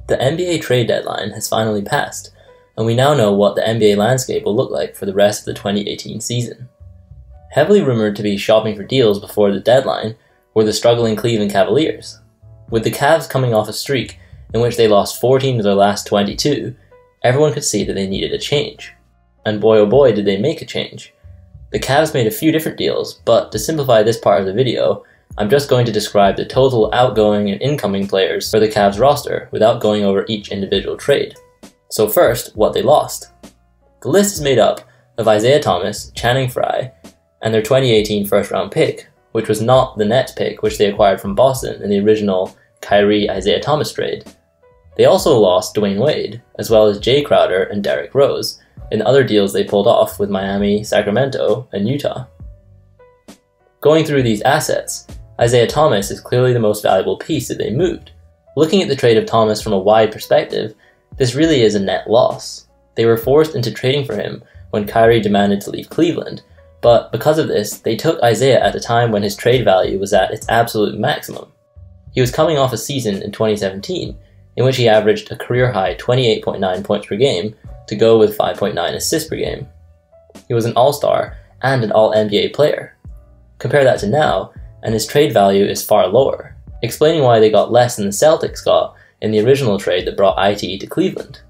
The NBA trade deadline has finally passed, and we now know what the NBA landscape will look like for the rest of the 2018 season. Heavily rumored to be shopping for deals before the deadline were the struggling Cleveland Cavaliers. With the Cavs coming off a streak in which they lost 14 of their last 22, everyone could see that they needed a change. And boy oh boy did they make a change. The Cavs made a few different deals, but to simplify this part of the video, I'm just going to describe the total outgoing and incoming players for the Cavs roster without going over each individual trade. So first, what they lost. The list is made up of Isaiah Thomas, Channing Frye, and their 2018 first-round pick, which was not the Nets pick which they acquired from Boston in the original Kyrie-Isaiah Thomas trade. They also lost Dwayne Wade, as well as Jay Crowder and Derrick Rose, in other deals they pulled off with Miami, Sacramento, and Utah. Going through these assets, Isaiah Thomas is clearly the most valuable piece that they moved. Looking at the trade of Thomas from a wide perspective, this really is a net loss. They were forced into trading for him when Kyrie demanded to leave Cleveland, but because of this, they took Isaiah at a time when his trade value was at its absolute maximum. He was coming off a season in 2017 in which he averaged a career-high 28.9 points per game to go with 5.9 assists per game. He was an all-star and an all-NBA player. Compare that to now, and his trade value is far lower, explaining why they got less than the Celtics got in the original trade that brought IT to Cleveland.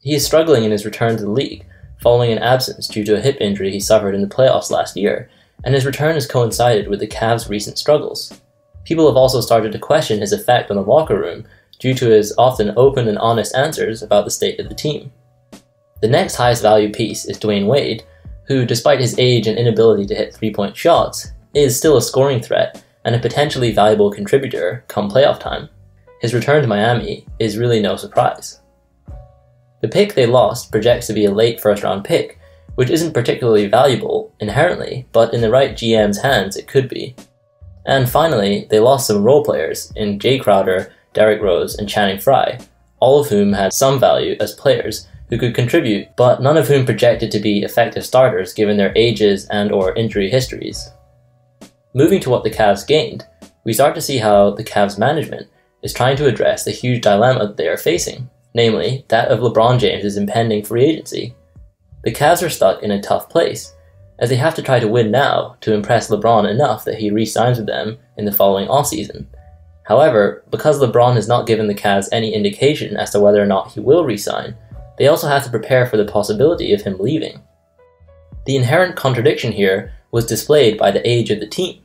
He is struggling in his return to the league, following an absence due to a hip injury he suffered in the playoffs last year, and his return has coincided with the Cavs' recent struggles. People have also started to question his effect on the locker room due to his often open and honest answers about the state of the team. The next highest value piece is Dwayne Wade, who, despite his age and inability to hit three-point shots, is still a scoring threat and a potentially valuable contributor come playoff time. His return to Miami is really no surprise. The pick they lost projects to be a late first-round pick, which isn't particularly valuable inherently, but in the right GM's hands it could be. And finally, they lost some role players in Jay Crowder, Derrick Rose, and Channing Frye, all of whom had some value as players who could contribute, but none of whom projected to be effective starters given their ages and/or injury histories. Moving to what the Cavs gained, we start to see how the Cavs management is trying to address the huge dilemma that they are facing, namely that of LeBron James' impending free agency. The Cavs are stuck in a tough place, as they have to try to win now to impress LeBron enough that he re-signs with them in the following offseason. However, because LeBron has not given the Cavs any indication as to whether or not he will re-sign, they also have to prepare for the possibility of him leaving. The inherent contradiction here was displayed by the age of the team.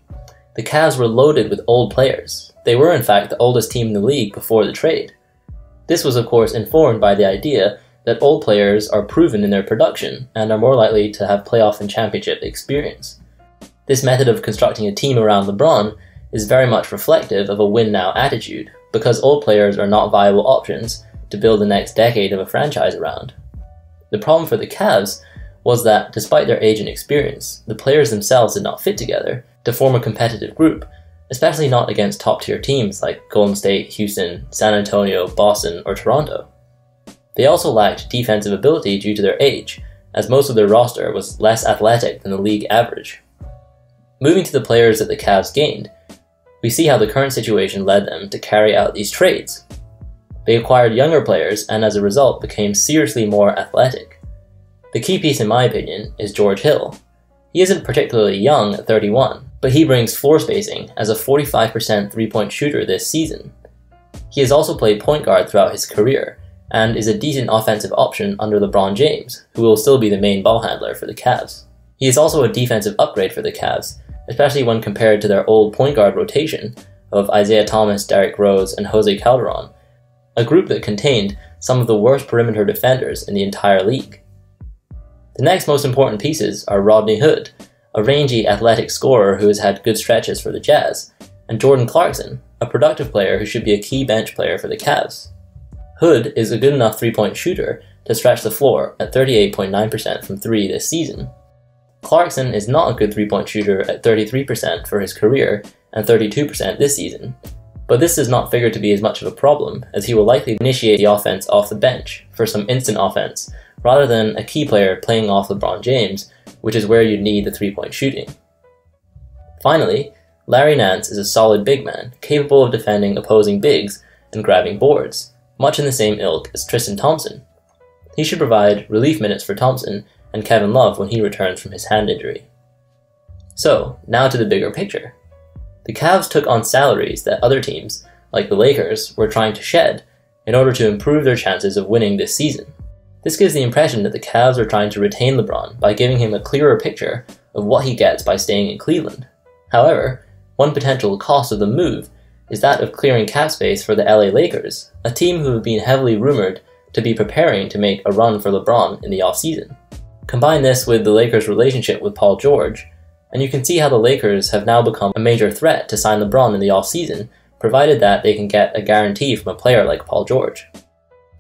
The Cavs were loaded with old players. They were in fact the oldest team in the league before the trade. This was of course informed by the idea that old players are proven in their production and are more likely to have playoff and championship experience. This method of constructing a team around LeBron is very much reflective of a win-now attitude, because old players are not viable options to build the next decade of a franchise around. The problem for the Cavs was that, despite their age and experience, the players themselves did not fit together to form a competitive group, especially not against top-tier teams like Golden State, Houston, San Antonio, Boston, or Toronto. They also lacked defensive ability due to their age, as most of their roster was less athletic than the league average. Moving to the players that the Cavs gained, we see how the current situation led them to carry out these trades. They acquired younger players and as a result became seriously more athletic. The key piece in my opinion is George Hill. He isn't particularly young at 31, but he brings floor spacing as a 45% three-point shooter this season. He has also played point guard throughout his career, and is a decent offensive option under LeBron James, who will still be the main ball handler for the Cavs. He is also a defensive upgrade for the Cavs, especially when compared to their old point guard rotation of Isaiah Thomas, Derrick Rose, and Jose Calderon, a group that contained some of the worst perimeter defenders in the entire league. The next most important pieces are Rodney Hood, a rangy athletic scorer who has had good stretches for the Jazz, and Jordan Clarkson, a productive player who should be a key bench player for the Cavs. Hood is a good enough three-point shooter to stretch the floor at 38.9% from 3 this season. Clarkson is not a good three-point shooter at 33% for his career and 32% this season, but this does not figure to be as much of a problem, as he will likely initiate the offense off the bench for some instant offense, rather than a key player playing off LeBron James, which is where you need the three-point shooting. Finally, Larry Nance is a solid big man, capable of defending opposing bigs and grabbing boards, much in the same ilk as Tristan Thompson. He should provide relief minutes for Thompson and Kevin Love when he returns from his hand injury. So, now to the bigger picture. The Cavs took on salaries that other teams, like the Lakers, were trying to shed in order to improve their chances of winning this season. This gives the impression that the Cavs are trying to retain LeBron by giving him a clearer picture of what he gets by staying in Cleveland. However, one potential cost of the move is that of clearing cap space for the LA Lakers, a team who have been heavily rumored to be preparing to make a run for LeBron in the offseason. Combine this with the Lakers' relationship with Paul George, and you can see how the Lakers have now become a major threat to sign LeBron in the offseason, provided that they can get a guarantee from a player like Paul George.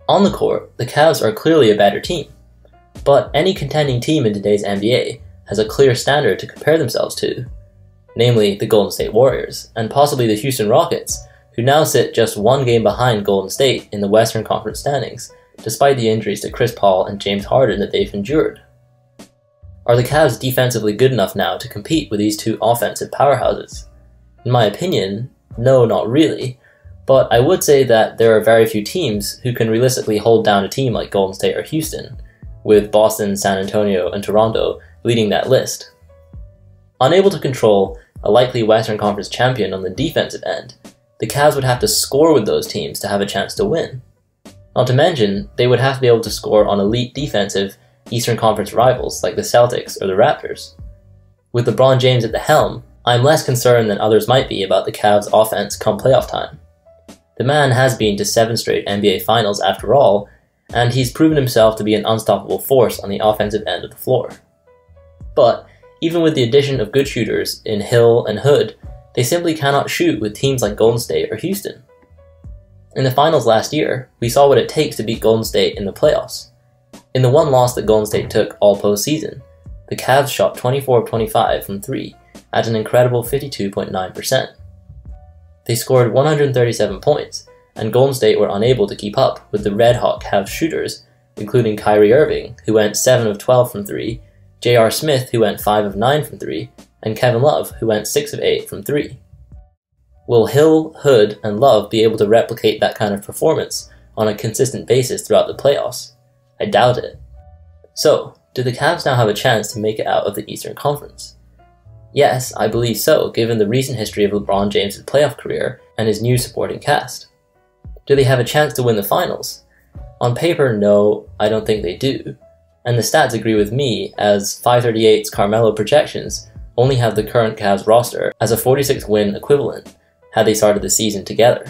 On the court, the Cavs are clearly a better team, but any contending team in today's NBA has a clear standard to compare themselves to, namely the Golden State Warriors, and possibly the Houston Rockets, who now sit just one game behind Golden State in the Western Conference standings, despite the injuries to Chris Paul and James Harden that they've endured. Are the Cavs defensively good enough now to compete with these two offensive powerhouses? In my opinion, no, not really, but I would say that there are very few teams who can realistically hold down a team like Golden State or Houston, with Boston, San Antonio, and Toronto leading that list. Unable to control a likely Western Conference champion on the defensive end, the Cavs would have to score with those teams to have a chance to win. Not to mention, they would have to be able to score on elite defensive Eastern Conference rivals like the Celtics or the Raptors. With LeBron James at the helm, I'm less concerned than others might be about the Cavs' offense come playoff time. The man has been to 7 straight NBA Finals after all, and he's proven himself to be an unstoppable force on the offensive end of the floor. But even with the addition of good shooters in Hill and Hood, they simply cannot shoot with teams like Golden State or Houston. In the finals last year, we saw what it takes to beat Golden State in the playoffs. In the one loss that Golden State took all postseason, the Cavs shot 24 of 25 from 3 at an incredible 52.9%. They scored 137 points, and Golden State were unable to keep up with the red-hot Cavs shooters, including Kyrie Irving, who went 7 of 12 from 3, J.R. Smith, who went 5 of 9 from 3, and Kevin Love, who went 6 of 8 from 3. Will Hill, Hood, and Love be able to replicate that kind of performance on a consistent basis throughout the playoffs? I doubt it. So, do the Cavs now have a chance to make it out of the Eastern Conference? Yes, I believe so, given the recent history of LeBron James' playoff career and his new supporting cast. Do they have a chance to win the finals? On paper, no, I don't think they do. And the stats agree with me, as 538's Carmelo projections only have the current Cavs roster as a 46-win equivalent, had they started the season together.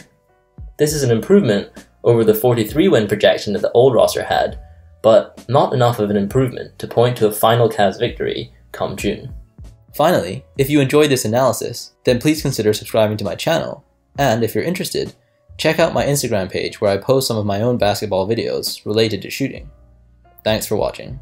This is an improvement over the 43-win projection that the old roster had, but not enough of an improvement to point to a final Cavs victory come June. Finally, if you enjoyed this analysis, then please consider subscribing to my channel, and if you're interested, check out my Instagram page where I post some of my own basketball videos related to shooting. Thanks for watching.